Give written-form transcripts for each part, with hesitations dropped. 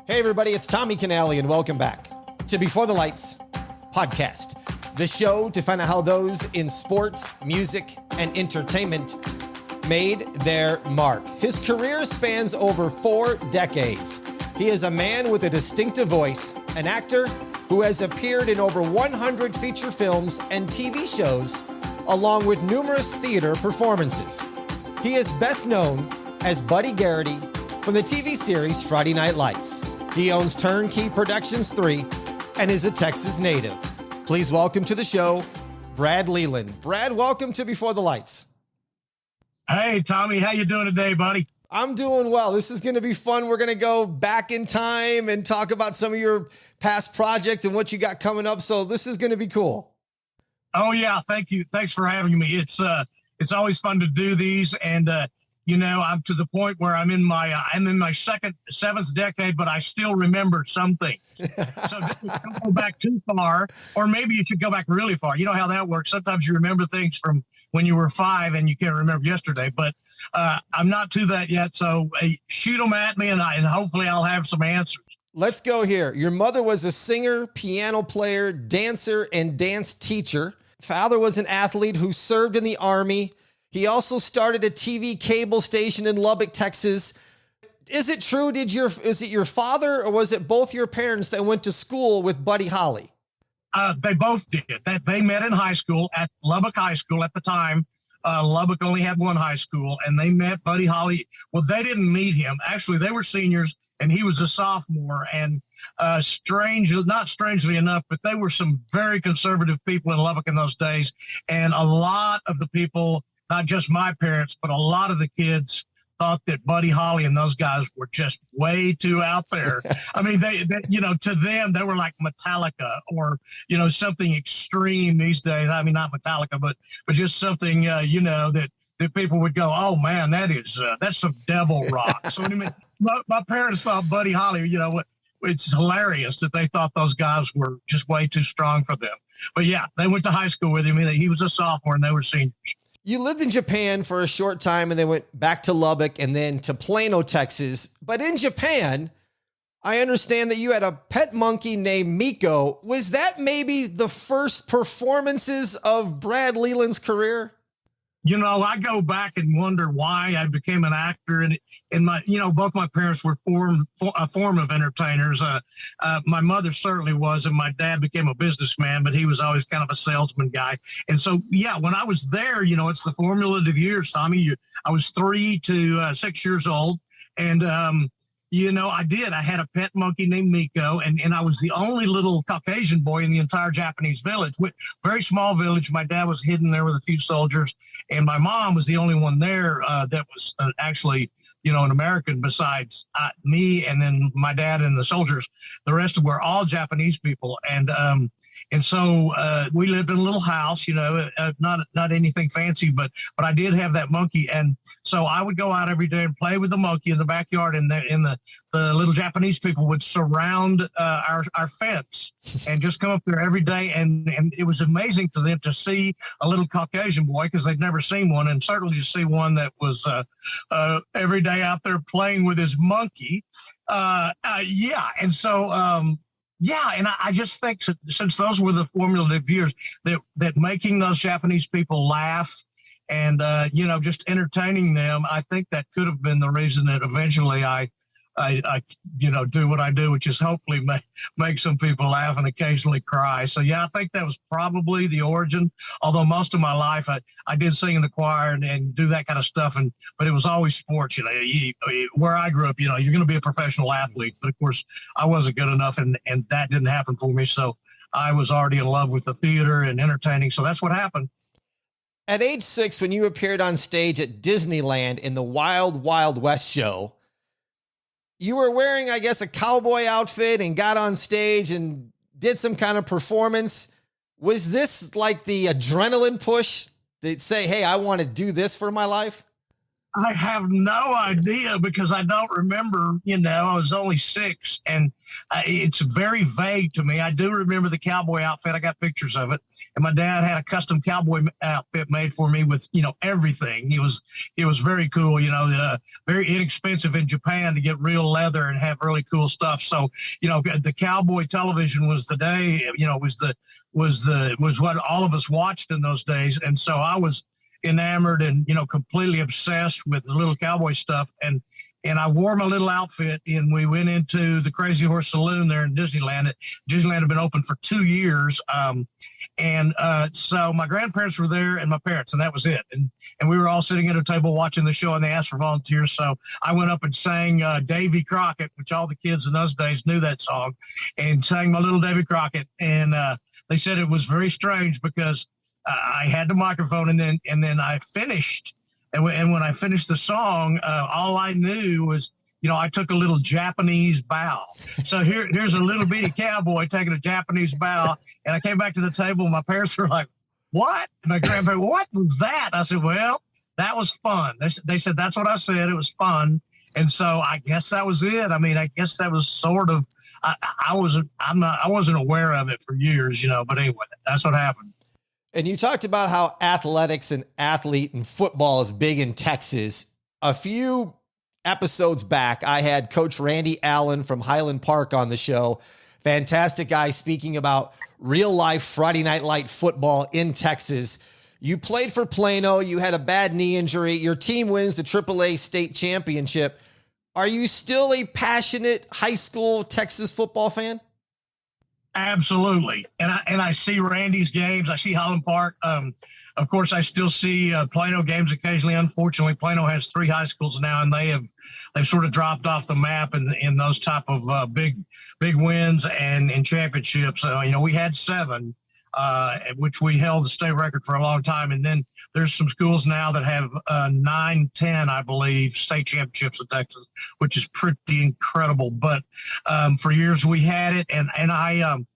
Hey everybody, it's Tommy Canale and welcome back to Before the Lights podcast, the show to find out how those in sports, music, and entertainment made their mark. His career spans over 4 decades. He is a man with a distinctive voice, an actor who has appeared in over 100 feature films and TV shows, along with numerous theater performances. He is best known as Buddy Garrity from the TV series Friday Night Lights. He owns Turnkey Productions III and is a Texas native. Please welcome to the show, Brad Leland. Brad, welcome to Before the Lights. Hey, Tommy, how you doing today, buddy? I'm doing well. This is going to be fun. We're going to go back in time and talk about some of your past projects and what you got coming up. So this is going to be cool. Oh yeah, thank you. Thanks for having me. It's always fun to do these, and I'm to the point where I'm in my seventh decade, but I still remember some things. So don't go back too far, or maybe you should go back really far. You know how that works. Sometimes you remember things from when you were 5 and you can't remember yesterday, but I'm not to that yet. So shoot them at me, and hopefully I'll have some answers. Let's go here. Your mother was a singer, piano player, dancer, and dance teacher. Father was an athlete who served in the Army. He also started a TV cable station in Lubbock, Texas. Is it true? Is it your father or was it both your parents that went to school with Buddy Holly? They both did. They met in high school at Lubbock High School at the time. Lubbock only had one high school, and they met Buddy Holly. Well, they didn't meet him. Actually, they were seniors, and he was a sophomore. And not strangely enough, but they were some very conservative people in Lubbock in those days. And a lot of the people, not just my parents, but a lot of the kids thought that Buddy Holly and those guys were just way too out there. I mean, they to them, they were like Metallica or, something extreme these days. I mean, not Metallica, but just something, that people would go, oh man, that's some devil rock. So anyway, my parents thought Buddy Holly, it's hilarious that they thought those guys were just way too strong for them. But yeah, they went to high school with him. He was a sophomore and they were seniors. You lived in Japan for a short time and then went back to Lubbock and then to Plano, Texas. But in Japan, I understand that you had a pet monkey named Miko. Was that maybe the first performances of Brad Leland's career? I go back and wonder why I became an actor, and both my parents were a form of entertainers. My mother certainly was, and my dad became a businessman, but he was always kind of a salesman guy. And so, yeah, when I was there, it's the formative years, Tommy. I was 3 to 6 years old, and I had a pet monkey named Miko, and I was the only little Caucasian boy in the entire Japanese village. Very small village. My dad was hidden there with a few soldiers, and my mom was the only one there that was actually, an American besides me, and then my dad and the soldiers. The rest were all Japanese people, and so we lived in a little house, not anything fancy, but I did have that monkey. And so I would go out every day and play with the monkey in the backyard, and the little Japanese people would surround our fence and just come up there every day. And it was amazing to them to see a little Caucasian boy, because they'd never seen one, and certainly to see one that was every day out there playing with his monkey. And so and I just think since those were the formative years, that making those Japanese people laugh and, just entertaining them, I think that could have been the reason that eventually I do what I do, which is hopefully make some people laugh and occasionally cry. So, yeah, I think that was probably the origin, although most of my life I did sing in the choir and do that kind of stuff. But it was always sports, where I grew up, you're going to be a professional athlete. But, of course, I wasn't good enough, and that didn't happen for me. So I was already in love with the theater and entertaining. So that's what happened. At age 6, when you appeared on stage at Disneyland in the Wild Wild West show, you were wearing, I guess, a cowboy outfit and got on stage and did some kind of performance. Was this like the adrenaline push that say, hey, I want to do this for my life? I have no idea because I don't remember, I was only 6 and it's very vague to me. I do remember the cowboy outfit. I got pictures of it. And my dad had a custom cowboy outfit made for me with, everything. It was very cool, very inexpensive in Japan to get real leather and have really cool stuff. So, the cowboy television was the day, was what all of us watched in those days. And so I was enamored and completely obsessed with the little cowboy stuff, and I wore my little outfit and we went into the Crazy Horse Saloon there in Disneyland. Disneyland had been open for 2 years, so my grandparents were there and my parents, and that was it. And we were all sitting at a table watching the show, and they asked for volunteers, so I went up and sang Davy Crockett, which all the kids in those days knew that song, and sang my little Davy Crockett. And they said it was very strange because I had the microphone, and then I finished. And when I finished the song, all I knew was, I took a little Japanese bow. So here's a little bitty cowboy taking a Japanese bow. And I came back to the table, and my parents were like, "What?" And my grandparents, "What was that?" I said, "Well, that was fun." They said, "That's what I said. It was fun." And so I guess that was it. I mean, I guess that was sort of, I wasn't aware of it for years, but anyway, that's what happened. And you talked about how athletics and athlete and football is big in Texas. A few episodes back, I had Coach Randy Allen from Highland Park on the show. Fantastic guy speaking about real life Friday Night Light football in Texas. You played for Plano. You had a bad knee injury. Your team wins the AAA state championship. Are you still a passionate high school Texas football fan? Absolutely. And I see Randy's games. I see Highland Park. Of course, I still see Plano games occasionally. Unfortunately, Plano has 3 high schools now, and they've sort of dropped off the map in those type of big wins and championships. We had 7, which we held the state record for a long time. And then there's some schools now that have 9, 10, I believe, state championships in Texas, which is pretty incredible. But for years we had it, and I'm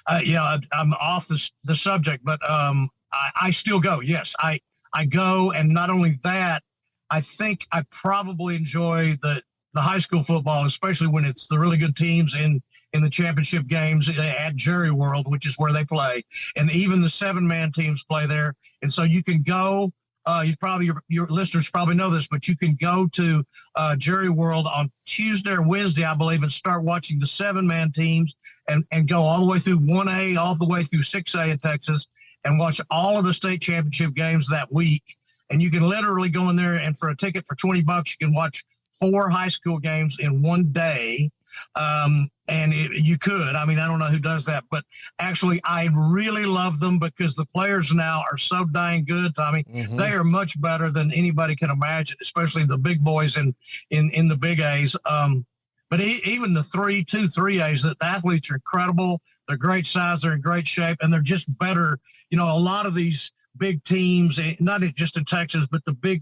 off the subject, but I still go. Yes, I go, and not only that, I think I probably enjoy the high school football, especially when it's the really good teams in the championship games at Jerry World, which is where they play. And even the 7-man teams play there. And so you can go, your listeners probably know this, but you can go to Jerry World on Tuesday or Wednesday, I believe, and start watching the 7-man teams and go all the way through 1A, all the way through 6A in Texas, and watch all of the state championship games that week. And you can literally go in there, and for a ticket for $20, you can watch 4 high school games in one day. You could, I don't know who does that, but actually I really love them because the players now are so dang good, Tommy. Mm-hmm. They are much better than anybody can imagine, especially the big boys in the big A's. But even the 3As, the athletes are incredible. They're great size. They're in great shape, and they're just better. A lot of these big teams, not just in Texas, but the big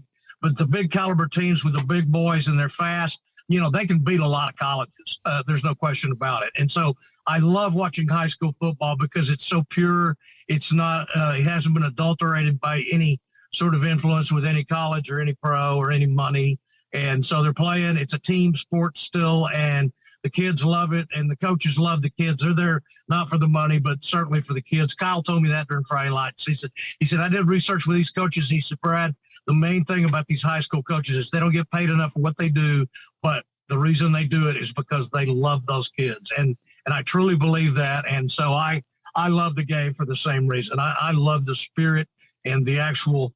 caliber teams with the big boys, and they're fast. They can beat a lot of colleges. There's no question about it. And so I love watching high school football because it's so pure. It's not, it hasn't been adulterated by any sort of influence with any college or any pro or any money. And so they're playing, it's a team sport still, and the kids love it, and the coaches love the kids. They're there not for the money, but certainly for the kids. Kyle told me that during Friday Lights. He said, I did research with these coaches. He said, Brad, the main thing about these high school coaches is they don't get paid enough for what they do, but the reason they do it is because they love those kids. And I truly believe that. And so I love the game for the same reason. I love the spirit and the actual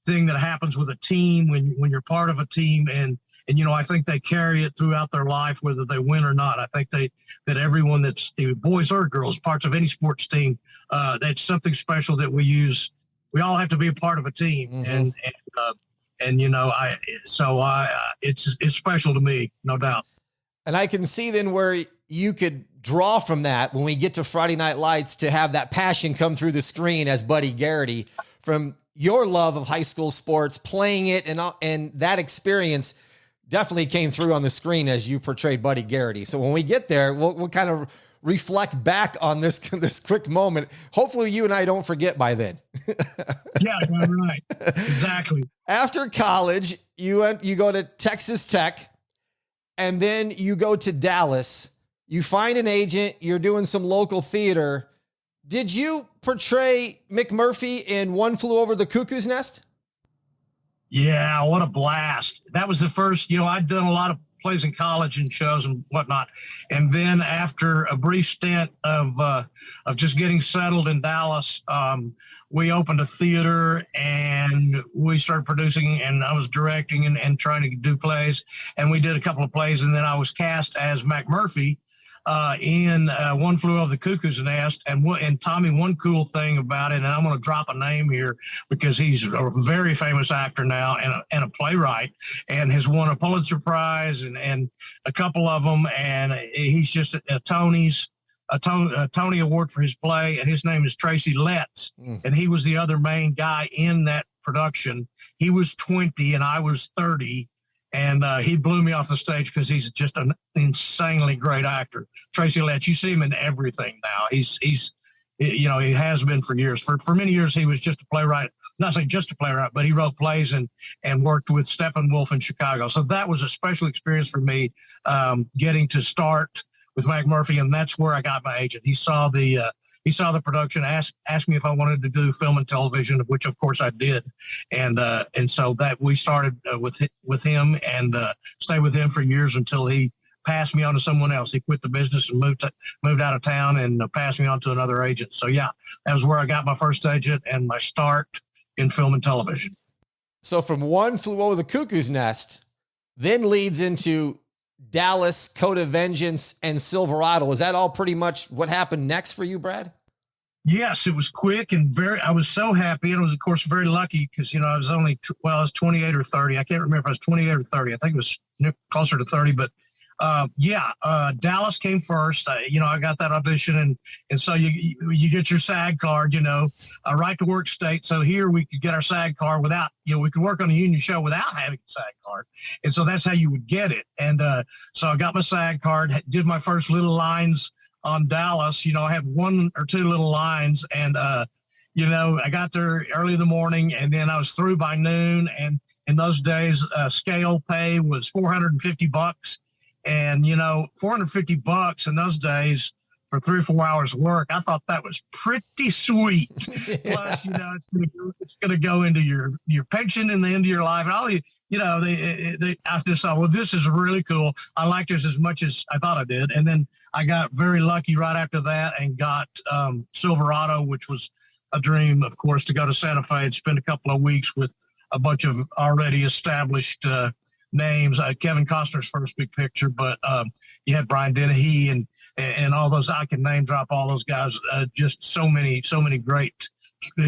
thing that happens with a team when you're part of a team. And I think they carry it throughout their life, whether they win or not. I think that everyone that's boys or girls, parts of any sports team, that's something special that we use. We all have to be a part of a team. Mm-hmm. It's special to me, no doubt. And I can see then where you could draw from that when we get to Friday Night Lights to have that passion come through the screen as Buddy Garrity, from your love of high school sports, playing it, and that experience definitely came through on the screen as you portrayed Buddy Garrity. So when we get there, we'll kind of reflect back on this quick moment. Hopefully you and I don't forget by then. Yeah, right. Exactly. After college, you go to Texas Tech, and then you go to Dallas. You find an agent. You're doing some local theater. Did you portray McMurphy in One Flew Over the Cuckoo's Nest? Yeah, what a blast. That was the first, I'd done a lot of plays in college and shows and whatnot. And then after a brief stint of just getting settled in Dallas, we opened a theater and we started producing, and I was directing and trying to do plays. And we did a couple of plays, and then I was cast as McMurphy in One Flew Over the Cuckoo's Nest. And Tommy, one cool thing about it, and I'm going to drop a name here because he's a very famous actor now and a playwright, and has won a Pulitzer Prize and a couple of them. And he's just a Tony Award for his play, and his name is Tracy Letts. And he was the other main guy in that production. He was 20 and I was 30. And he blew me off the stage because he's just an insanely great actor. Tracy Letts, you see him in everything now. He has been for years. For many years, he was just a playwright. Not saying just a playwright, but he wrote plays and worked with Steppenwolf in Chicago. So that was a special experience for me, getting to start with McMurphy, and that's where I got my agent. He saw the production, asked me if I wanted to do film and television, which of course I did, and so that we started with him and stayed with him for years until he passed me on to someone else. He quit the business and moved out of town and passed me on to another agent. So yeah, that was where I got my first agent and my start in film and television. So from One Flew Over the Cuckoo's Nest, then leads into Dallas, Code of Vengeance, and Silverado. Is that all pretty much what happened next for you, Brad? Yes, it was quick and I was so happy. And I was, of course, very lucky because, I was only, I was 28 or 30. I can't remember if I was 28 or 30. I think it was closer to 30, but Dallas came first. I got that audition, and so you get your SAG card, a right to work state. So here we could get our SAG card without, we could work on a union show without having a SAG card. And so that's how you would get it. And so I got my SAG card, did my first little lines on Dallas. I had one or two little lines, and I got there early in the morning, and then I was through by noon. And in those days, scale pay was $450. And, $450 in those days for 3 or 4 hours of work, I thought that was pretty sweet. Yeah. Plus, it's going to go into your pension and the end of your life. And all I just thought, well, this is really cool. I liked this as much as I thought I did. And then I got very lucky right after that and got Silverado, which was a dream, of course, to go to Santa Fe and spend a couple of weeks with a bunch of already established names. Kevin Costner's first big picture, but you had Brian Dennehy and all those. I can name drop all those guys. Just so many great,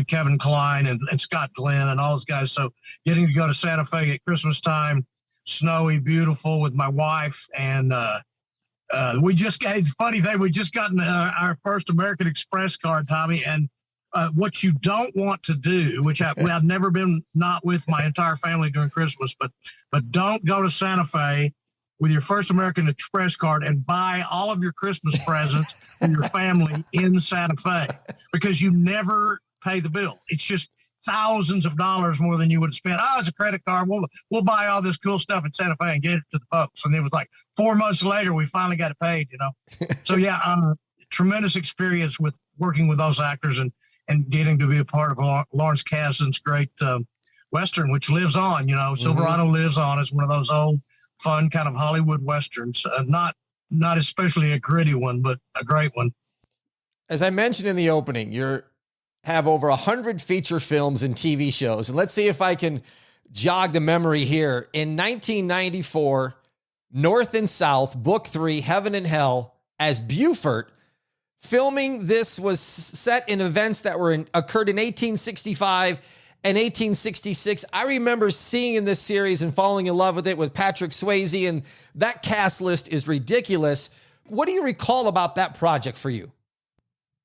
Kevin Kline and Scott Glenn and all those guys. So getting to go to Santa Fe at Christmas time, snowy, beautiful, with my wife, and we just got our first American Express card, Tommy, and what you don't want to do, which I've never been not with my entire family during Christmas, but don't go to Santa Fe with your first American Express card and buy all of your Christmas presents for your family in Santa Fe, because you never pay the bill. It's just thousands of dollars more than you would spend. Oh, it's a credit card. We'll buy all this cool stuff in Santa Fe and get it to the folks. And it was like 4 months later, we finally got it paid, So yeah, tremendous experience with working with those actors and getting to be a part of Lawrence Kasdan's great Western, which lives on, Silverado lives on. It's one of those old, fun kind of Hollywood Westerns. Not especially a gritty one, but a great one. As I mentioned in the opening, you have over 100 feature films and TV shows. And let's see if I can jog the memory here. In 1994, North and South, Book 3, Heaven and Hell, as Buford. Filming this was set in events that occurred in 1865 and 1866. I remember seeing in this series and falling in love with it with Patrick Swayze, and that cast list is ridiculous. What do you recall about that project for you?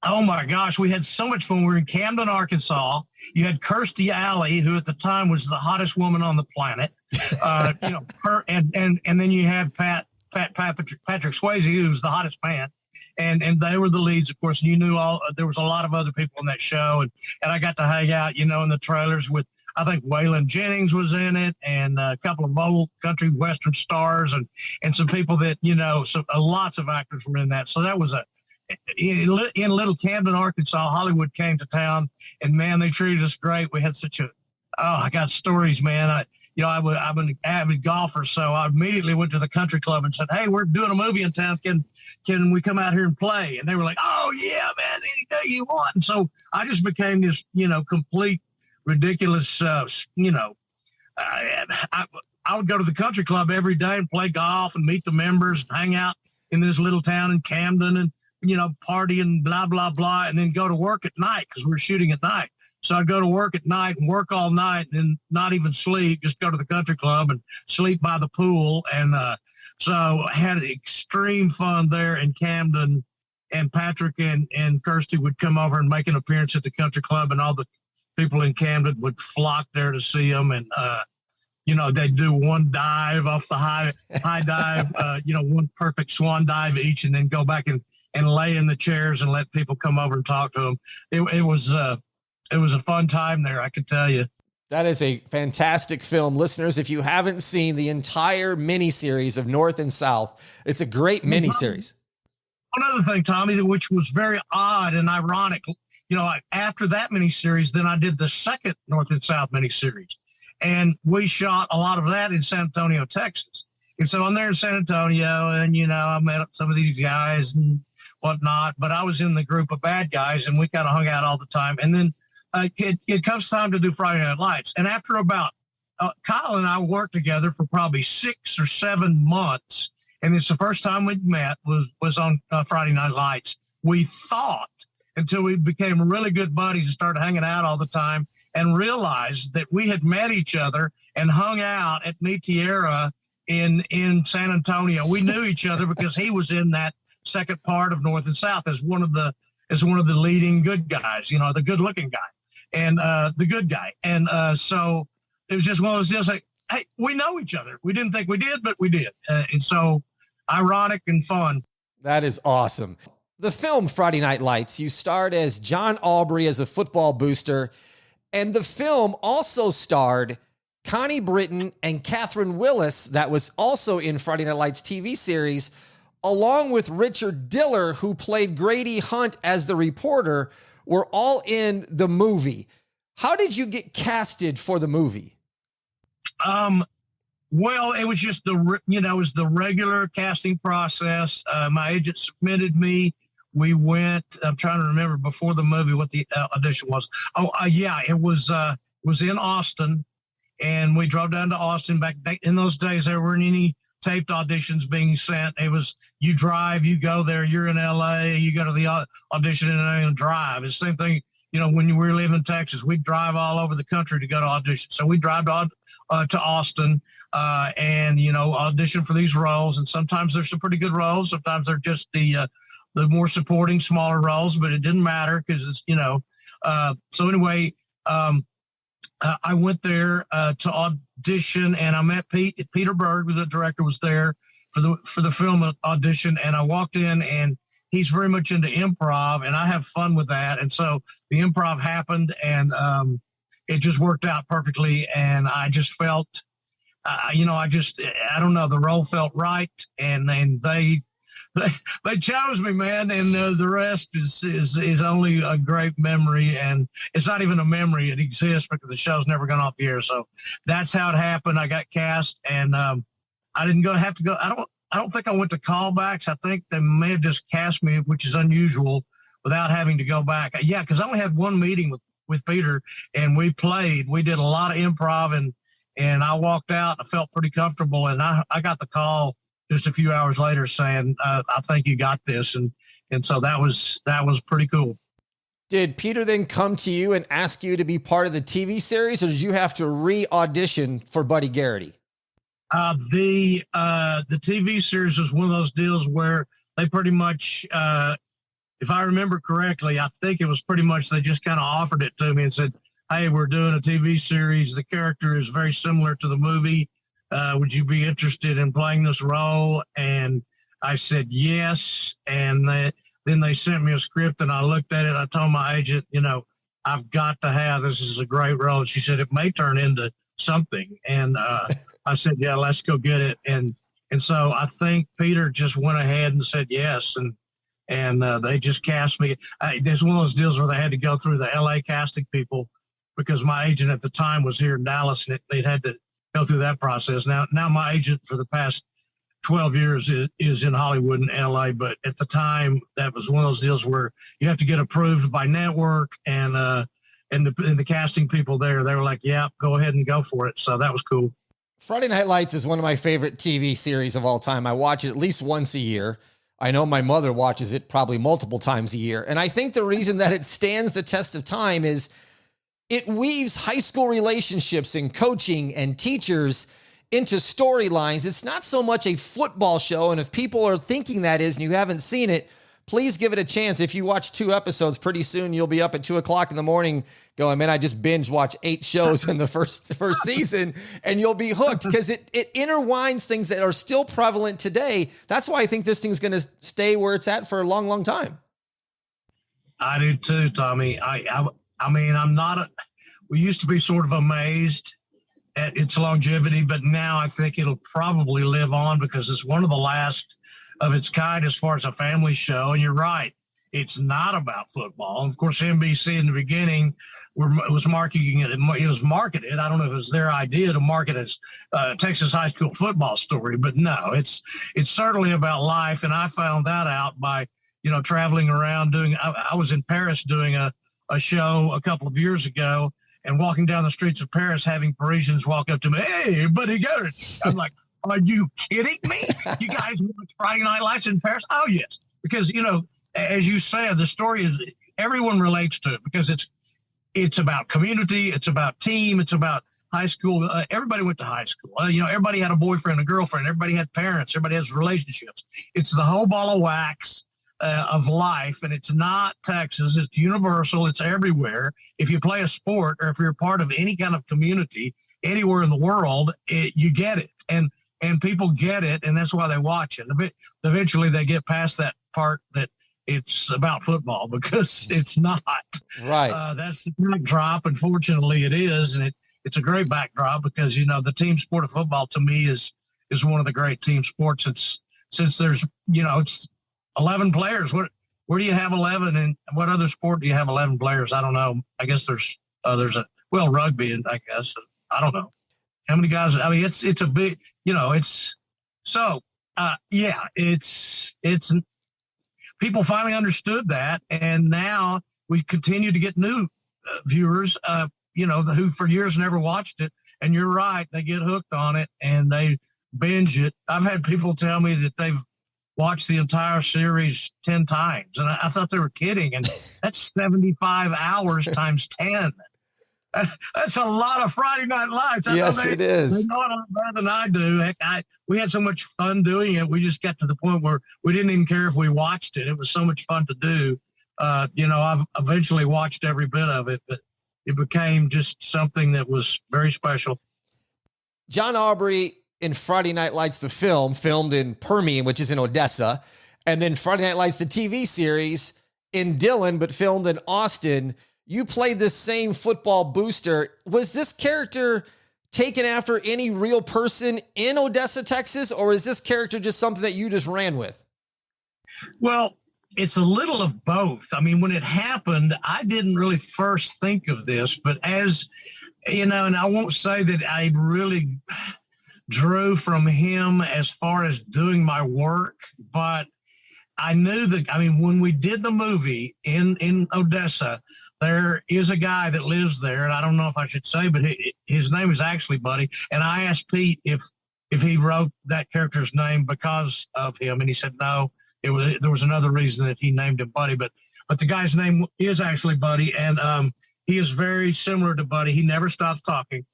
Oh my gosh, we had so much fun. We were in Camden, Arkansas. You had Kirstie Alley, who at the time was the hottest woman on the planet. Her, and then you had Patrick Swayze, who was the hottest man. and they were the leads, of course. And you knew there was a lot of other people on that show, and I got to hang out, in the trailers with, I think Waylon Jennings was in it, and a couple of old country western stars, and some people that lots of actors were in that. So that was in Little Camden, Arkansas. Hollywood came to town, and man, they treated us great. We had I got stories, man. I'm an avid golfer, so I immediately went to the country club and said, "Hey, we're doing a movie in town. Can we come out here and play?" And they were like, "Oh yeah, man, any day you want." And so I just became this, complete ridiculous. I would go to the country club every day and play golf and meet the members and hang out in this little town in Camden and party and blah blah blah, and then go to work at night because we were shooting at night. So I'd go to work at night and work all night and then not even sleep, just go to the country club and sleep by the pool. And so I had extreme fun there in Camden. And Patrick and Kirsty would come over and make an appearance at the country club, and all the people in Camden would flock there to see them. And, they'd do one dive off the high dive, one perfect swan dive each, and then go back and lay in the chairs and let people come over and talk to them. It was a fun time there, I can tell you. That is a fantastic film. Listeners, if you haven't seen the entire miniseries of North and South, it's a great miniseries. One other thing, Tommy, which was very odd and ironic, after that miniseries, then I did the second North and South miniseries. And we shot a lot of that in San Antonio, Texas. And so I'm there in San Antonio, and, I met up some of these guys and whatnot, but I was in the group of bad guys, and we kind of hung out all the time. And then it comes time to do Friday Night Lights. And after about, Kyle and I worked together for probably 6 or 7 months. And it's the first time we'd met was on Friday Night Lights. We thought, until we became really good buddies and started hanging out all the time, and realized that we had met each other and hung out at Mitiera in San Antonio. We knew each other because he was in that second part of North and South as one of the leading good guys, the good looking guy. And the good guy. And so it was just one of those deals like, hey, we know each other. We didn't think we did, but we did. And so ironic and fun. That is awesome. The film Friday Night Lights, you starred as John Aubrey as a football booster. And the film also starred Connie Britton and Catherine Willis, that was also in Friday Night Lights TV series, along with Richard Diller, who played Grady Hunt as the reporter, were all in the movie. How did you get casted for the movie? Well, it was just it was the regular casting process. My agent submitted me. We went, I'm trying to remember before the movie what the audition was. It was in Austin, and we drove down to Austin. Back in those days, there weren't any taped auditions being sent. It was, you drive, you go there, you're in LA, you go to the audition and drive. It's the same thing, when we were living in Texas, we'd drive all over the country to go to audition. So we drive to Austin and, audition for these roles. And sometimes there's some pretty good roles. Sometimes they're just the more supporting, smaller roles, but it didn't matter because it's, so anyway, I went there to audition, and I met Peter Berg, the director, was there for the film audition. And I walked in, and he's very much into improv, and I have fun with that. And so the improv happened, and it just worked out perfectly. And I just felt, I don't know, the role felt right, and they chose me, man, and the rest is only a great memory, and it's not even a memory. It exists because the show's never gone off the air. So that's how it happened. I got cast, and I didn't have to go. I don't think I went to callbacks. I think they may have just cast me, which is unusual, without having to go back. Yeah, because I only had one meeting with Peter, and we did a lot of improv, and I walked out. I felt pretty comfortable, and I got the call just a few hours later saying, I think you got this. And so that was pretty cool. Did Peter then come to you and ask you to be part of the TV series, or did you have to re-audition for Buddy Garrity? The TV series was one of those deals where they pretty much, if I remember correctly, I think it was pretty much, they just kind of offered it to me and said, hey, we're doing a TV series. The character is very similar to the movie. Would you be interested in playing this role? And I said yes, and then they sent me a script, and I looked at it. I told my agent, I've got to have this. Is a great role. And she said it may turn into something, and I said, yeah, let's go get it. And so I think Peter just went ahead and said yes, and they just cast me. There's one of those deals where they had to go through the LA casting people because my agent at the time was here in Dallas, and they'd had to go through that process. Now my agent for the past 12 years is in Hollywood and LA, but at the time that was one of those deals where you have to get approved by network, and the casting people there, they were like, yeah, go ahead and go for it. So that was cool. Friday Night Lights is one of my favorite TV series of all time. I watch it at least once a year. I know my mother watches it probably multiple times a year. And I think the reason that it stands the test of time is it weaves high school relationships and coaching and teachers into storylines. It's not so much a football show. And if people are thinking that is, and you haven't seen it, please give it a chance. If you watch 2 episodes, pretty soon you'll be up at 2:00 in the morning going, man, I just binge watched 8 shows in the first season, and you'll be hooked because it intertwines things that are still prevalent today. That's why I think this thing's going to stay where it's at for a long, long time. I do too, Tommy. I mean, we used to be sort of amazed at its longevity, but now I think it'll probably live on because it's one of the last of its kind as far as a family show. And you're right, it's not about football. Of course, NBC in the beginning was marketing it. It was marketed. I don't know if it was their idea to market as Texas high school football story, but no, it's certainly about life. And I found that out by traveling around I was in Paris doing a show a couple of years ago, and walking down the streets of Paris, having Parisians walk up to me, hey, Buddy Garrity. I'm like, are you kidding me? You guys watch Friday Night Lights in Paris? Oh, yes. Because, as you said, the story is everyone relates to it because it's about community. It's about team. It's about high school. Everybody went to high school. Everybody had a boyfriend, a girlfriend. Everybody had parents. Everybody has relationships. It's the whole ball of wax of life. And it's not Texas. It's universal. It's everywhere. If you play a sport or if you're part of any kind of community anywhere in the world, you get it. And people get it, and that's why they watch it. Eventually, they get past that part that it's about football because it's not. Right. That's the backdrop. Unfortunately, it is, and it's a great backdrop because the team sport of football to me is one of the great team sports. Since there's it's 11 players. Where do you have 11, and what other sport do you have 11 players? I don't know. I guess there's rugby, and I guess I don't know. How many guys? I mean, it's a big, it's so, it's people finally understood that. And now we continue to get new viewers, who for years never watched it. And you're right. They get hooked on it and they binge it. I've had people tell me that they've watched the entire series 10 times. And I thought they were kidding. And that's 75 hours times 10. That's a lot of Friday Night Lights. Yes, it is. They know it a lot better than I do. Heck, we had so much fun doing it. We just got to the point where we didn't even care if we watched it. It was so much fun to do. I've eventually watched every bit of it, but it became just something that was very special. John Aubrey in Friday Night Lights, the film, filmed in Permian, which is in Odessa, and then Friday Night Lights, the TV series, in Dillon, but filmed in Austin. You played this same football booster. Was this character taken after any real person in Odessa, Texas, or is this character just something that you just ran with? Well, it's a little of both. I mean, when it happened, I didn't really first think of this, but as, and I won't say that I really drew from him as far as doing my work, but I knew that, when we did the movie in Odessa, there is a guy that lives there, and I don't know if I should say, but his name is actually Buddy. And I asked Pete if he wrote that character's name because of him, and he said no. There was another reason that he named him Buddy, but the guy's name is actually Buddy, and he is very similar to Buddy. He never stops talking.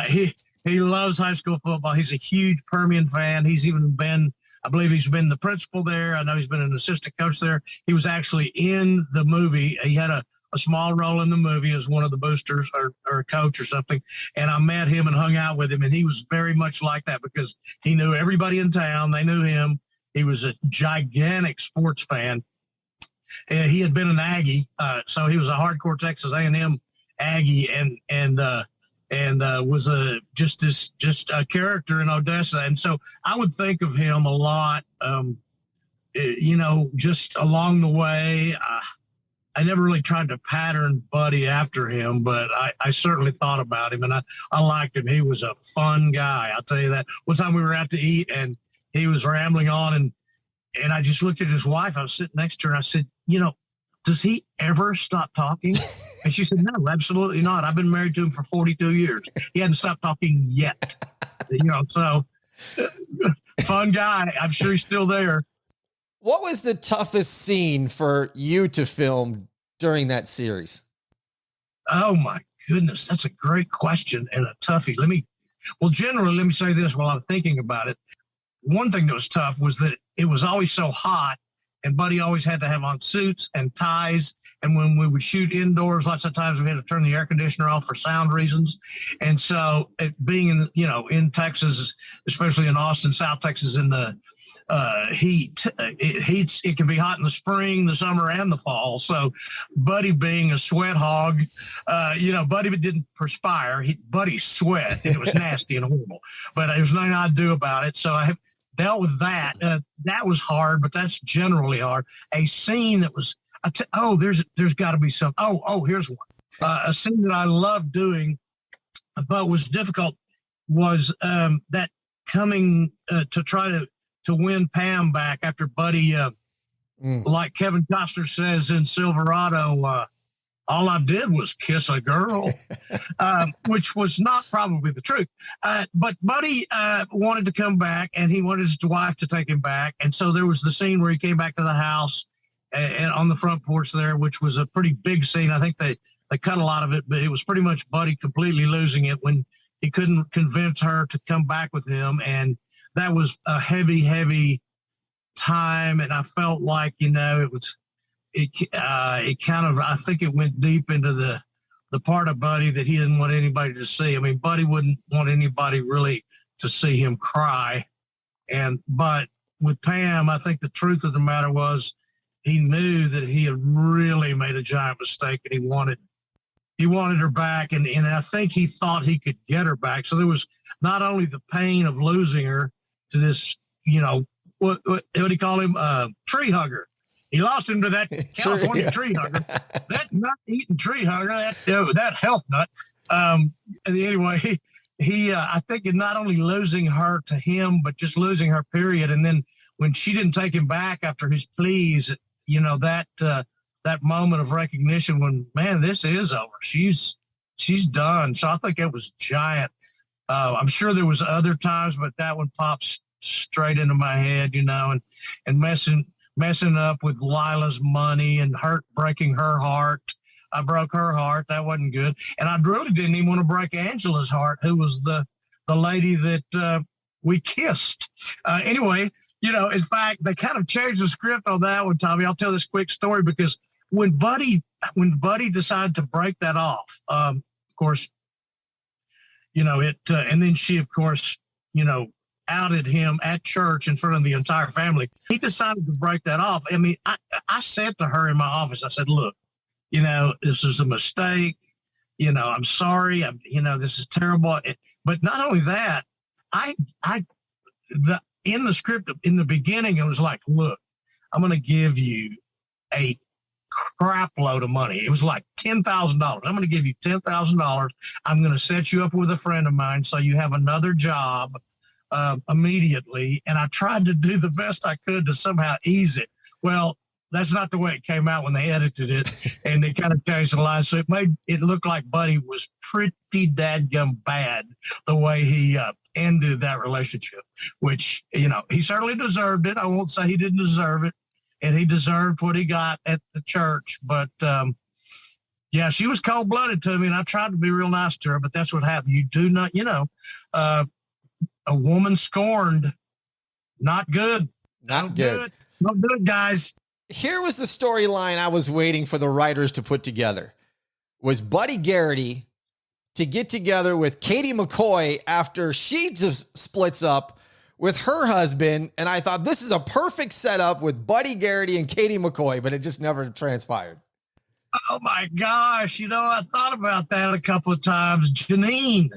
He loves high school football. He's a huge Permian fan. He's even been, I believe he's been the principal there. I know he's been an assistant coach there. He was actually in the movie. He had a small role in the movie as one of the boosters or a coach or something. And I met him and hung out with him. And he was very much like that because he knew everybody in town. They knew him. He was a gigantic sports fan. He had been an Aggie, so he was a hardcore Texas A&M Aggie, and was just a character in Odessa. And so I would think of him a lot, just along the way. I never really tried to pattern Buddy after him, but I certainly thought about him, and I liked him. He was a fun guy, I'll tell you that. One time we were out to eat, and he was rambling on, and I just looked at his wife. I was sitting next to her, and I said, does he ever stop talking? And she said, no, absolutely not. I've been married to him for 42 years. He hadn't stopped talking yet. So fun guy. I'm sure he's still there. What was the toughest scene for you to film during that series? Oh my goodness. That's a great question and a toughie. Generally, let me say this while I'm thinking about it. One thing that was tough was that it was always so hot, and Buddy always had to have on suits and ties. And when we would shoot indoors, lots of times we had to turn the air conditioner off for sound reasons. And so being in Texas, especially in Austin, South Texas, in the heat, it can be hot in the spring, the summer, and the fall. So Buddy, being a sweat hog, Buddy didn't perspire. Buddy sweat, and it was nasty and horrible. But there was nothing I'd do about it. So I have dealt with that. That was hard, but that's generally hard. A scene that was, there's got to be some. Here's one. A scene that I loved doing, but was difficult, was that coming to try to win Pam back after Buddy, like Kevin Costner says in Silverado, all I did was kiss a girl, which was not probably the truth. But Buddy wanted to come back, and he wanted his wife to take him back. And so there was the scene where he came back to the house and on the front porch there, which was a pretty big scene. I think they cut a lot of it, but it was pretty much Buddy completely losing it when he couldn't convince her to come back with him. And that was a heavy, heavy time. And I felt like, it kind of, I think it went deep into the part of Buddy that he didn't want anybody to see. I mean, Buddy wouldn't want anybody really to see him cry. But with Pam, I think the truth of the matter was he knew that he had really made a giant mistake, and he wanted her back. And I think he thought he could get her back. So there was not only the pain of losing her to this, what do you call him? Tree hugger. He lost him to that California tree hugger, that nut-eating tree hugger, that health nut. Anyway, he I think not only losing her to him, but just losing her, period. And then when she didn't take him back after his pleas, that moment of recognition when, man, this is over. She's done. So I think it was giant. I'm sure there was other times, but that one pops straight into my head, and messing up with Lila's money and breaking her heart. I broke her heart. That wasn't good. And I really didn't even want to break Angela's heart, who was the lady that we kissed. Anyway, in fact, they kind of changed the script on that one, Tommy. I'll tell this quick story, because when Buddy decided to break that off, of course, and then she, of course, outed him at church in front of the entire family. He decided to break that off. I mean, I said to her in my office, I said, look, this is a mistake. I'm sorry. This is terrible. But not only that, in the script, in the beginning, it was like, look, I'm going to give you a crap load of money. It was like $10,000. I'm going to give you $10,000. I'm going to set you up with a friend of mine so you have another job immediately. And I tried to do the best I could to somehow ease it. Well, that's not the way it came out when they edited it, and they kind of changed the line. So it made it look like Buddy was pretty dadgum bad the way he ended that relationship, which, he certainly deserved it. I won't say he didn't deserve it, and he deserved what he got at the church. But yeah, she was cold-blooded to me, and I tried to be real nice to her, but that's what happened. You do not, a woman scorned, not good. Not good. Not good, guys. Here was the storyline I was waiting for the writers to put together. Was Buddy Garrity to get together with Katie McCoy after she just splits up with her husband. And I thought this is a perfect setup with Buddy Garrity and Katie McCoy, but it just never transpired. Oh my gosh. You know, I thought about that a couple of times. Janine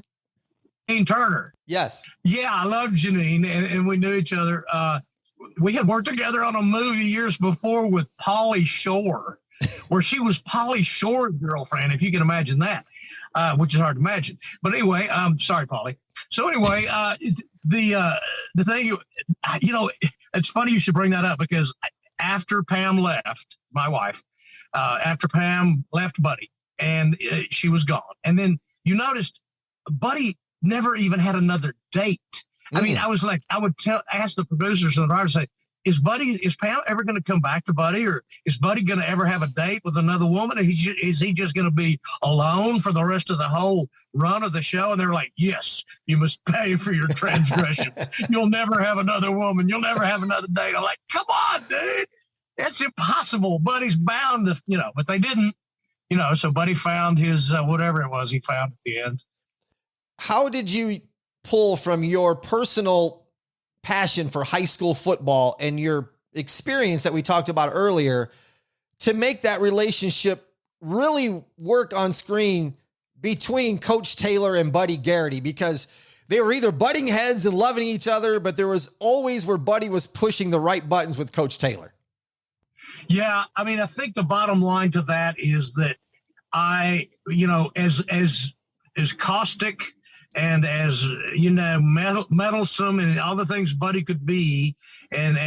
Turner. Yes. Yeah, I love Janine, and we knew each other. We had worked together on a movie years before with Pauly Shore, where she was Pauly Shore's girlfriend, if you can imagine that, which is hard to imagine. But anyway, sorry, Pauly. So anyway, the thing, you know, it's funny you should bring that up, because after Pam left, my wife, after Pam left Buddy, and she was gone, and then you noticed Buddy never even had another date. I mean, I was like, I would ask the producers and the writers, say, is Pam ever going to come back to Buddy, or is Buddy going to ever have a date with another woman? Is he just going to be alone for the rest of the whole run of the show? And they're like, yes, you must pay for your transgressions. You'll never have another woman. You'll never have another date. I'm like, come on, dude. That's impossible. Buddy's bound to, you know, but they didn't, you know, so Buddy found his, whatever it was he found at the end. How did you pull from your personal passion for high school football and your experience that we talked about earlier to make that relationship really work on screen between Coach Taylor and Buddy Garrity? Because they were either butting heads and loving each other, but there was always where Buddy was pushing the right buttons with Coach Taylor. Yeah. I mean, I think the bottom line to that is that I, you know, as caustic and as, you know, meddlesome and all the things Buddy could be, and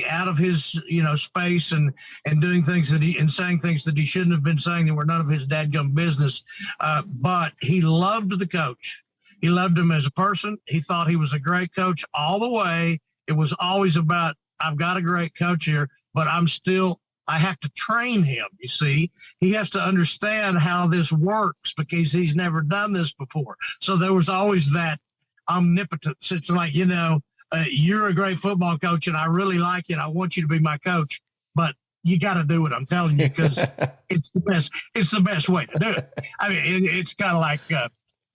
out of his, you know, space and doing things and saying things that he shouldn't have been saying that were none of his dadgum business. But he loved the coach. He loved him as a person. He thought he was a great coach all the way. It was always about, I've got a great coach here, but I have to train him. You see, he has to understand how this works because he's never done this before. So there was always that omnipotence. It's like, you know, you're a great football coach and I really like you and I want you to be my coach, but you got to do it. I'm telling you, because it's the best way to do it. I mean, it's kind of like,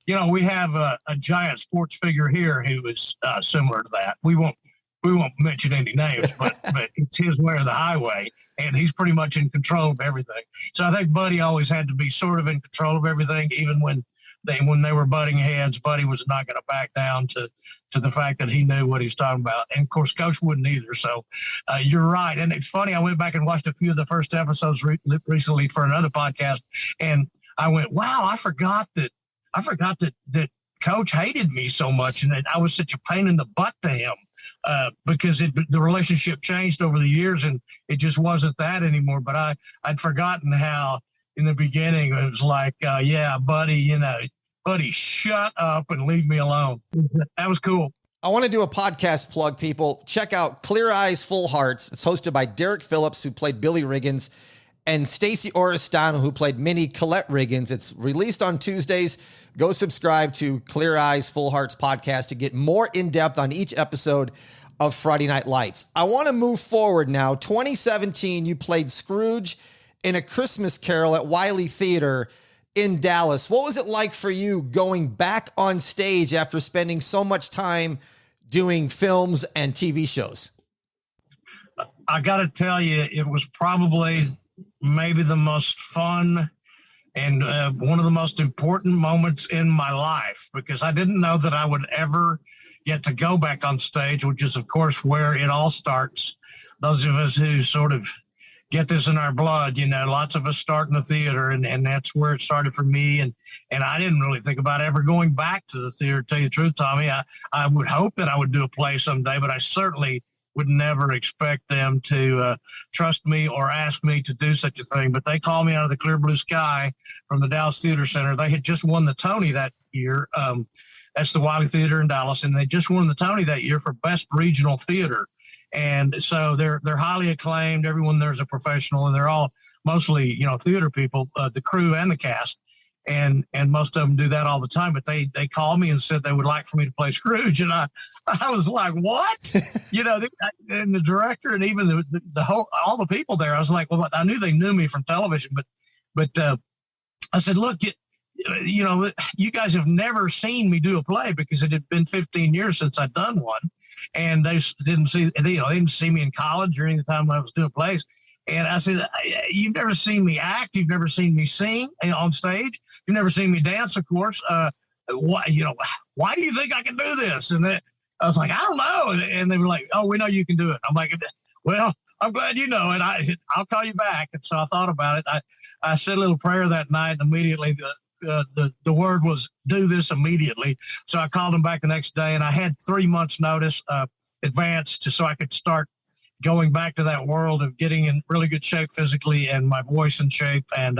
you know, we have a giant sports figure here who is similar to that. We won't mention any names, but it's his way or the highway, and he's pretty much in control of everything. So I think Buddy always had to be sort of in control of everything, even when they were butting heads. Buddy was not going to back down to the fact that he knew what he was talking about, and of course, Coach wouldn't either. So you're right, and it's funny. I went back and watched a few of the first episodes recently for another podcast, and I went, "Wow, I forgot that Coach hated me so much, and that I was such a pain in the butt to him." Because the relationship changed over the years and it just wasn't that anymore. But I'd forgotten how in the beginning it was like, yeah, Buddy, you know, Buddy, shut up and leave me alone. That was cool. I want to do a podcast plug, people. Check out Clear Eyes, Full Hearts. It's hosted by Derek Phillips, who played Billy Riggins, and Stacey Oristano, who played Minnie Colette Riggins. It's released on Tuesdays. Go subscribe to Clear Eyes, Full Hearts podcast to get more in-depth on each episode of Friday Night Lights. I want to move forward now. 2017, you played Scrooge in A Christmas Carol at Wiley Theater in Dallas. What was it like for you going back on stage after spending so much time doing films and TV shows? I got to tell you, it was probably maybe the most fun and one of the most important moments in my life, because I didn't know that I would ever get to go back on stage, which is, of course, where it all starts. Those of us who sort of get this in our blood, you know, lots of us start in the theater, and that's where it started for me. And I didn't really think about ever going back to the theater, to tell you the truth, Tommy. I would hope that I would do a play someday, but I certainly would never expect them to trust me or ask me to do such a thing. But they called me out of the clear blue sky from the Dallas Theater Center. They had just won the Tony that year. That's the Wiley Theater in Dallas, and they just won the Tony that year for Best Regional Theater. And so they're highly acclaimed. Everyone there's a professional, and they're all mostly, you know, theater people, the crew and the cast. And most of them do that all the time, but they called me and said they would like for me to play Scrooge. And I was like, what? You know, and the director and even the whole, all the people there, I was like, well, I knew they knew me from television, but I said, look, you know, you guys have never seen me do a play because it had been 15 years since I'd done one. and they didn't see, they didn't see me in college or any time I was doing plays. And I said, "You've never seen me act. You've never seen me sing on stage. You've never seen me dance, of course. Why do you think I can do this?" And I was like, "I don't know." And they were like, "Oh, we know you can do it." I'm like, "Well, I'm glad you know it. I'll call you back." And so I thought about it. I said a little prayer that night, and immediately the word was, "Do this immediately." So I called them back the next day, and I had 3 months notice advanced so I could start going back to that world of getting in really good shape physically and my voice in shape, and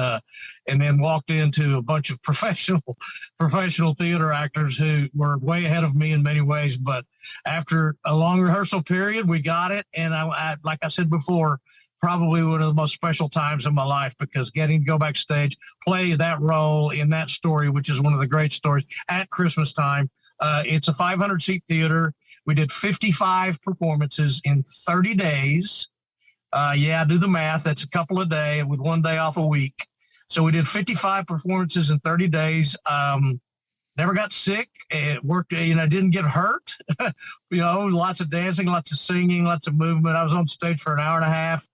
then walked into a bunch of professional theater actors who were way ahead of me in many ways. But after a long rehearsal period, we got it. And I like I said before, probably one of the most special times in my life, because getting to go backstage, play that role in that story, which is one of the great stories at Christmas time. It's a 500-seat theater. We did 55 performances in 30 days. Do the math. That's a couple a day with 1 day off a week. So we did 55 performances in 30 days. Never got sick. It worked, didn't get hurt. Lots of dancing, lots of singing, lots of movement. I was on stage for an hour and a half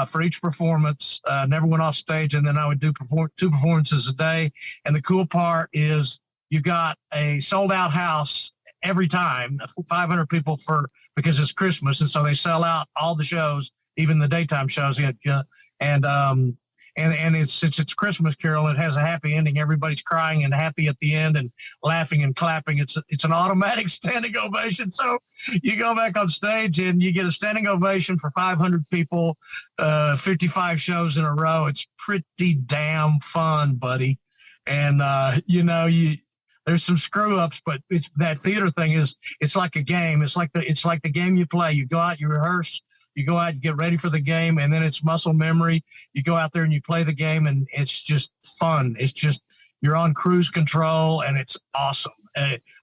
for each performance. Never went off stage. And then I would do 2 performances a day. And the cool part is you got a sold out house every time, 500 people because it's Christmas, and so they sell out all the shows, even the daytime shows. And since it's Christmas Carol, it has a happy ending. Everybody's crying and happy at the end and laughing and clapping. It's an automatic standing ovation. So you go back on stage and you get a standing ovation for 500 people, 55 shows in a row. It's pretty damn fun, buddy. And there's some screw ups, but it's that theater thing it's like a game. It's like the game you play. You go out, you rehearse, you go out, you get ready for the game, and then it's muscle memory. You go out there and you play the game, and it's just fun. It's just, you're on cruise control, and it's awesome.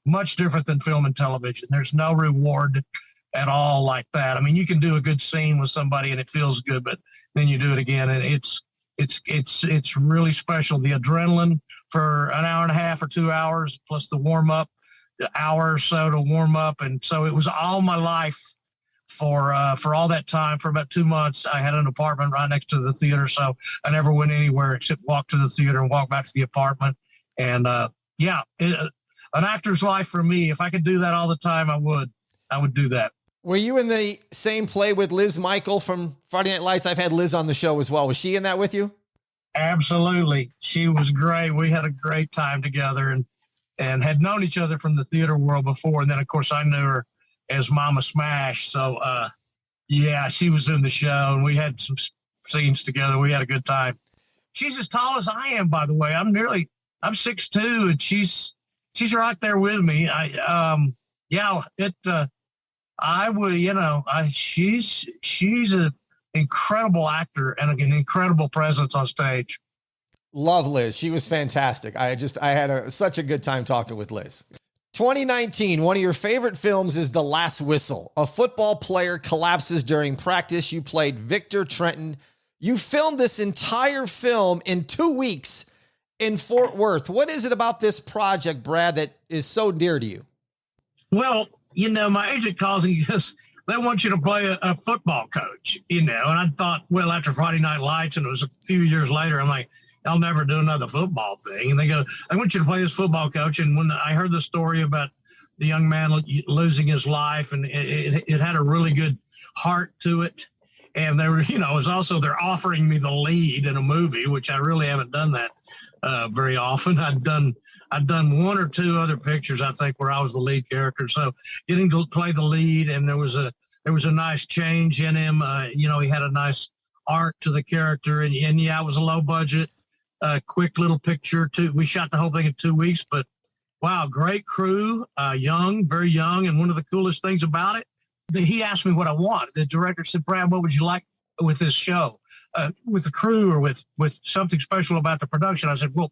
Much different than film and television. There's no reward at all like that. I mean, you can do a good scene with somebody and it feels good, but then you do it again, and it's really special. The adrenaline for an hour and a half or 2 hours, plus the warm up, the hour or so to warm up. And so it was all my life for all that time. For about 2 months, I had an apartment right next to the theater. So I never went anywhere except walk to the theater and walk back to the apartment. And an actor's life for me, if I could do that all the time, I would do that. Were you in the same play with Liz Michael from Friday Night Lights? I've had Liz on the show as well. Was she in that with you? Absolutely. She was great. We had a great time together and had known each other from the theater world before. And then, of course, I knew her as Mama Smash. So, she was in the show, and we had some scenes together. We had a good time. She's as tall as I am, by the way. I'm 6'2", and she's right there with me. She's an incredible actor and an incredible presence on stage. Love Liz. She was fantastic. I had such a good time talking with Liz. 2019, one of your favorite films is The Last Whistle. A football player collapses during practice. You played Victor Trenton. You filmed this entire film in 2 weeks in Fort Worth. What is it about this project, Brad, that is so dear to you? Well, my agent calls me because they want you to play a football coach, and I thought, well, after Friday Night Lights, and it was a few years later, I'm like, I'll never do another football thing. And they go, I want you to play this football coach. And when I heard the story about the young man losing his life, and it had a really good heart to it. And they were, it was also, they're offering me the lead in a movie, which I really haven't done that very often. I'd done 1 or 2 other pictures, I think, where I was the lead character. So getting to play the lead, and there was a nice change in him. He had a nice arc to the character, and it was a low budget, quick little picture too. We shot the whole thing in 2 weeks, but wow, great crew, young, very young. And one of the coolest things about it, he asked me what I want. The director said, Brad, what would you like with this show, with the crew, or with something special about the production? I said, well,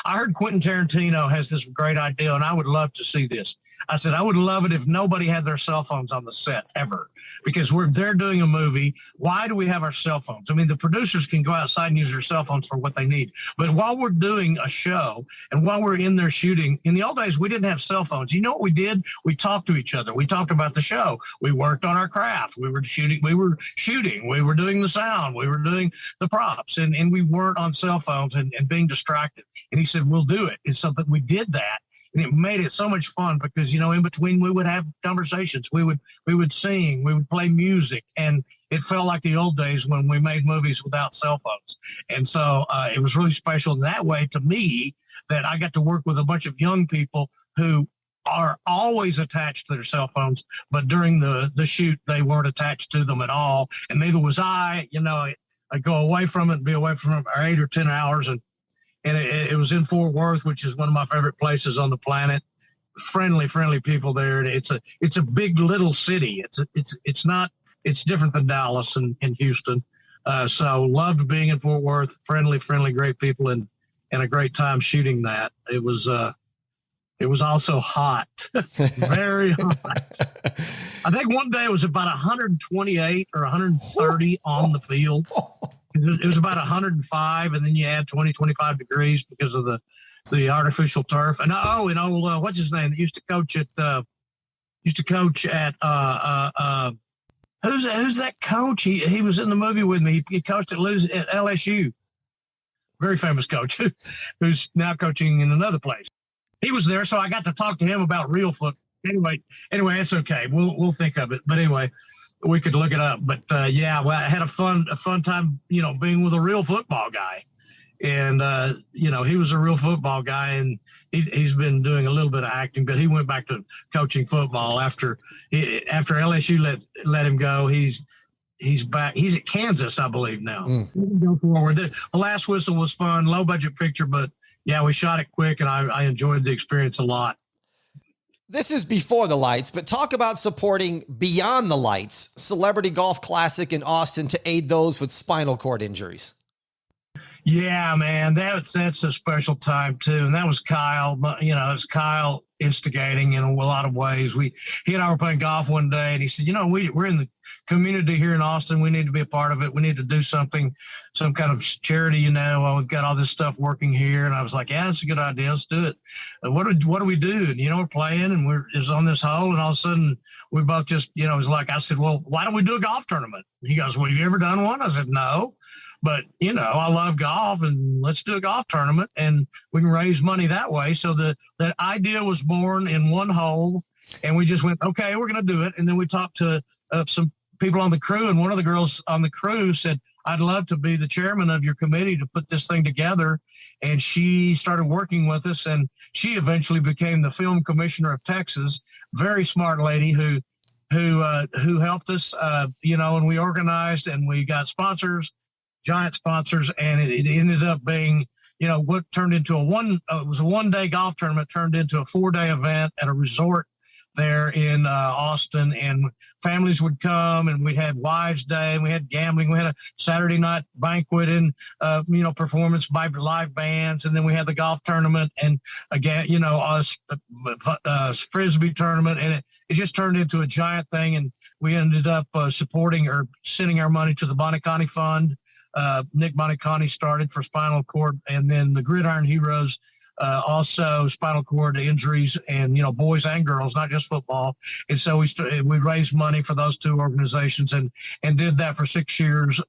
I heard Quentin Tarantino has this great idea, and I would love to see this. I said, I would love it if nobody had their cell phones on the set ever, because they're doing a movie. Why do we have our cell phones? I mean, the producers can go outside and use their cell phones for what they need. But while we're doing a show and while we're in there shooting, in the old days, we didn't have cell phones. You know what we did? We talked to each other. We talked about the show. We worked on our craft. We were shooting. We were doing the sound. We were doing the props, and we weren't on cell phones and being distracted. And he said, we'll do it. And so that we did that. And it made it so much fun because, you know, in between we would have conversations, we would sing, we would play music, and it felt like the old days when we made movies without cell phones. And so it was really special in that way to me that I got to work with a bunch of young people who are always attached to their cell phones, but during the shoot, they weren't attached to them at all. And neither was I. You know, I go away from it and be away from it for 8 or 10 hours. And it was in Fort Worth, which is one of my favorite places on the planet. Friendly people there. It's a big little city. It's different than Dallas and Houston. So loved being in Fort Worth. Friendly, great people, and a great time shooting that. It was also hot, very hot. I think one day it was about 128 or 130 on the field. It was about 105, and then you add 25 degrees because of the artificial turf. And what's his name? Used to coach at who's that coach? He was in the movie with me. He coached at LSU. Very famous coach who's now coaching in another place. He was there, so I got to talk to him about real football. Anyway, it's okay. We'll think of it. But anyway, we could look it up. But I had a fun time, you know, being with a real football guy. And you know, he was a real football guy, and he's been doing a little bit of acting, but he went back to coaching football after LSU let him go. He's back. He's at Kansas, I believe now. Go forward. The Last Whistle was fun, low budget picture, but yeah, we shot it quick, and I enjoyed the experience a lot. This is Before the Lights, but talk about supporting Beyond the Lights, Celebrity Golf Classic in Austin, to aid those with spinal cord injuries. Yeah, man, that's a special time too. And that was Kyle, you know, it's Kyle instigating in a lot of ways. He and I were playing golf one day, and he said, you know, we're in the community here in Austin. We need to be a part of it. We need to do something, some kind of charity, you know. We've got all this stuff working here. And I was like, yeah, that's a good idea. Let's do it. What do we do? And, you know, we're playing, and we're just on this hole, and all of a sudden we both just, you know, it was like, I said, well, why don't we do a golf tournament? He goes, well, have you ever done one? I said, no. But, you know, I love golf, and let's do a golf tournament, and we can raise money that way. So that idea was born in one hole, and we just went, okay, we're going to do it. And then we talked to some people on the crew, and one of the girls on the crew said, I'd love to be the chairman of your committee to put this thing together. And she started working with us, and she eventually became the film commissioner of Texas. Very smart lady who helped us, you know, and we organized, and we got sponsors, giant sponsors, and it ended up being, you know, what turned into it was a one-day golf tournament, turned into a 4-day event at a resort there in Austin, and families would come, and we had Wives Day, and we had gambling, we had a Saturday night banquet, and you know, performance by live bands, and then we had the golf tournament, and again, you know, frisbee tournament, and it just turned into a giant thing, and we ended up supporting or sending our money to the Bonicani Fund. Nick Bonicani started for spinal cord, and then the Gridiron Heroes, also spinal cord injuries, and, you know, boys and girls, not just football. And so we raised money for those two organizations, and did that for 6 years.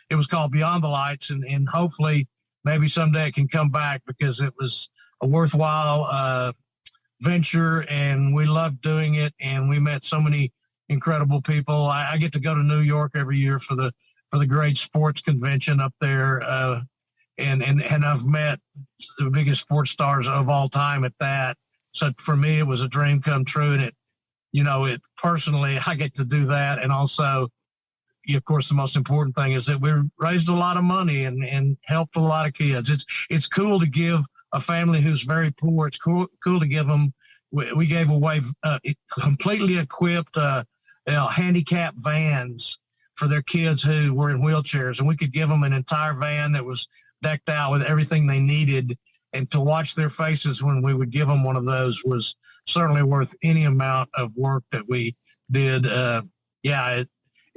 It was called Beyond the Lights, and hopefully maybe someday it can come back, because it was a worthwhile venture, and we loved doing it, and we met so many incredible people. I get to go to New York every year for the great sports convention up there, and I've met the biggest sports stars of all time at that. So for me, it was a dream come true, and it personally, I get to do that, and also, of course, the most important thing is that we raised a lot of money and helped a lot of kids. It's cool to give a family who's very poor. It's cool to give them. We gave away completely equipped handicap vans for their kids who were in wheelchairs, and we could give them an entire van that was decked out with everything they needed. and to watch their faces when we would give them one of those was certainly worth any amount of work that we did.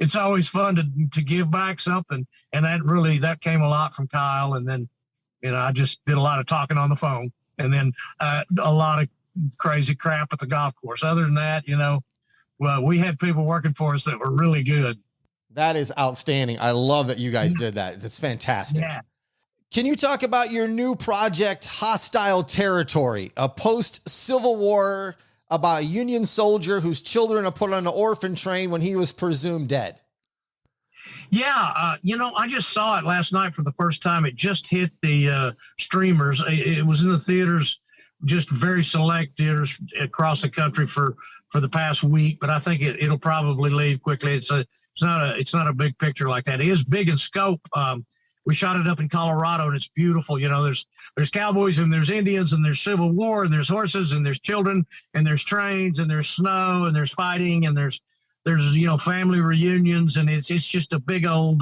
It's always fun to give back something. And that came a lot from Kyle. And then, I just did a lot of talking on the phone, and then a lot of crazy crap at the golf course. Other than that, well, we had people working for us that were really good. That is outstanding. I love that you guys did that. That's fantastic. Yeah. Can you talk about your new project, Hostile Territory, a post-Civil War about a Union soldier whose children are put on an orphan train when he was presumed dead? Yeah, I just saw it last night for the first time. It just hit the streamers. It was in the theaters, just very select theaters across the country for the past week. But I think it'll probably leave quickly. It's not a big picture like that. It is big in scope. We shot it up in Colorado, and it's beautiful. There's cowboys, and there's Indians, and there's Civil War, and there's horses, and there's children, and there's trains, and there's snow, and there's fighting, and there's family reunions, and it's just a big old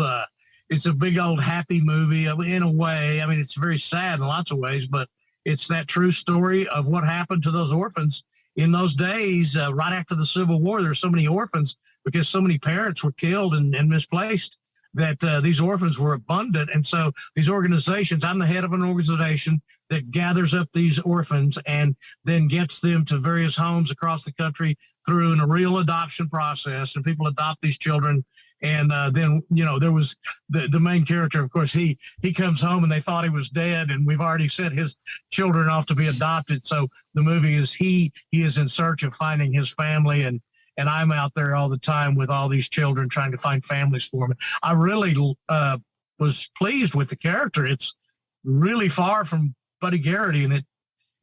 happy movie in a way. I mean, it's very sad in lots of ways, but it's that true story of what happened to those orphans in those days. Right after the Civil War, there were so many orphans because so many parents were killed and misplaced, that these orphans were abundant. And so these organizations, I'm the head of an organization that gathers up these orphans and then gets them to various homes across the country through a real adoption process. And people adopt these children. And then, there was the main character, of course, he comes home and they thought he was dead, and we've already sent his children off to be adopted. So the movie is he is in search of finding his family, and I'm out there all the time with all these children trying to find families for them. I really was pleased with the character. It's really far from Buddy Garrity, and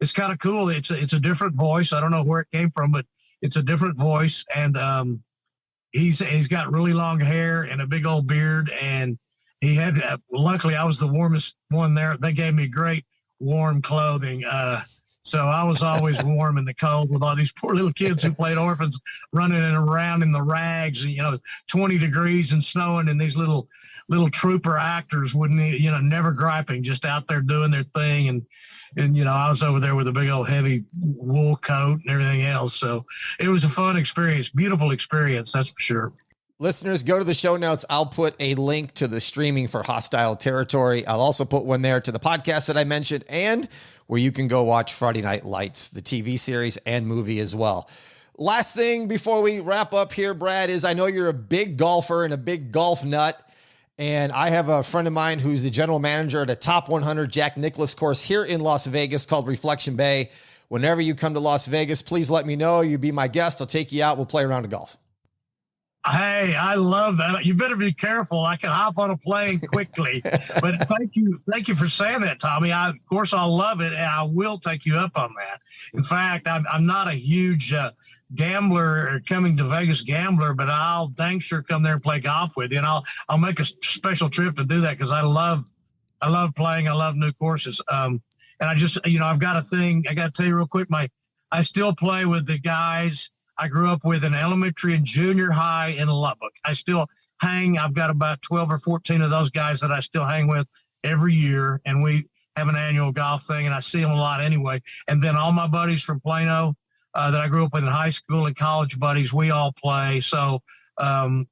it's kind of cool. It's a different voice. I don't know where it came from, but it's a different voice. And he's got really long hair and a big old beard. And he had, luckily I was the warmest one there. They gave me great warm clothing. So I was always warm in the cold with all these poor little kids who played orphans running around in the rags, 20 degrees and snowing, and these little trooper actors wouldn't, never griping, just out there doing their thing. And I was over there with a big old heavy wool coat and everything else. So it was a fun experience, beautiful experience. That's for sure. Listeners, go to the show notes. I'll put a link to the streaming for Hostile Territory. I'll also put one there to the podcast that I mentioned, and where you can go watch Friday Night Lights, the TV series and movie as well. Last thing before we wrap up here, Brad, is I know you're a big golfer and a big golf nut. And I have a friend of mine who's the general manager at a top 100 Jack Nicklaus course here in Las Vegas called Reflection Bay. Whenever you come to Las Vegas, please let me know. You be my guest. I'll take you out. We'll play a round of golf. Hey, I love that. You better be careful. I can hop on a plane quickly. But thank you for saying that, Tommy. Of course, I'll love it, and I will take you up on that. In fact, I'm not a huge gambler or coming to Vegas gambler, but I'll dang sure come there and play golf with you, and I'll make a special trip to do that because I love playing. I love new courses. And I just, I've got a thing. I got to tell you real quick. I still play with the guys I grew up with in elementary and junior high in Lubbock. I still hang. I've got about 12 or 14 of those guys that I still hang with every year, and we have an annual golf thing, and I see them a lot anyway. And then all my buddies from Plano that I grew up with in high school and college buddies, we all play. So I'm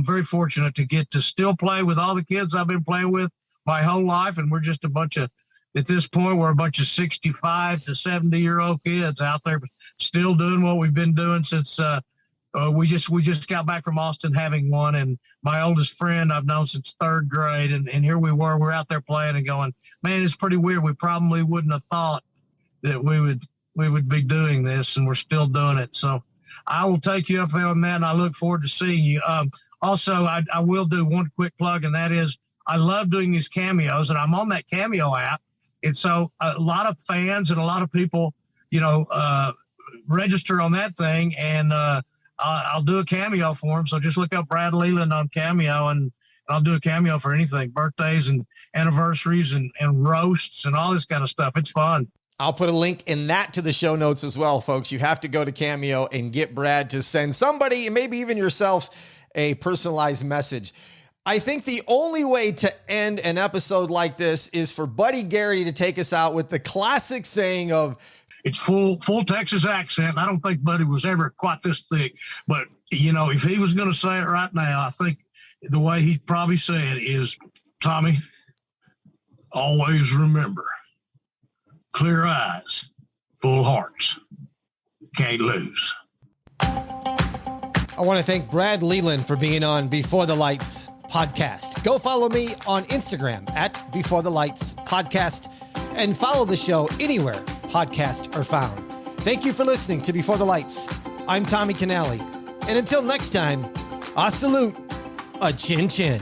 very fortunate to get to still play with all the kids I've been playing with my whole life, and we're just at this point, we're a bunch of 65 to 70-year-old kids out there still doing what we've been doing since we just got back from Austin having one. And my oldest friend I've known since third grade. And here we're out there playing and going, man, it's pretty weird. We probably wouldn't have thought that we would be doing this, and we're still doing it. So I will take you up on that, and I look forward to seeing you. Also, I will do one quick plug, and that is I love doing these cameos, and I'm on that Cameo app. And so a lot of fans and a lot of people, register on that thing, and I'll do a cameo for them. So just look up Brad Leland on Cameo, and I'll do a cameo for anything, birthdays and anniversaries and roasts and all this kind of stuff. It's fun. I'll put a link in that to the show notes as well, folks. You have to go to Cameo and get Brad to send somebody, maybe even yourself, a personalized message. I think the only way to end an episode like this is for Buddy Garrity to take us out with the classic saying of, it's full Texas accent. I don't think Buddy was ever quite this thick, but if he was going to say it right now, I think the way he'd probably say it is, Tommy, always remember, clear eyes, full hearts, can't lose. I want to thank Brad Leland for being on Before the Lights podcast. Go follow me on Instagram at Before the Lights podcast and follow the show anywhere podcasts are found. Thank you for listening to Before the Lights. I'm Tommy Canale. And until next time, I salute a chin chin.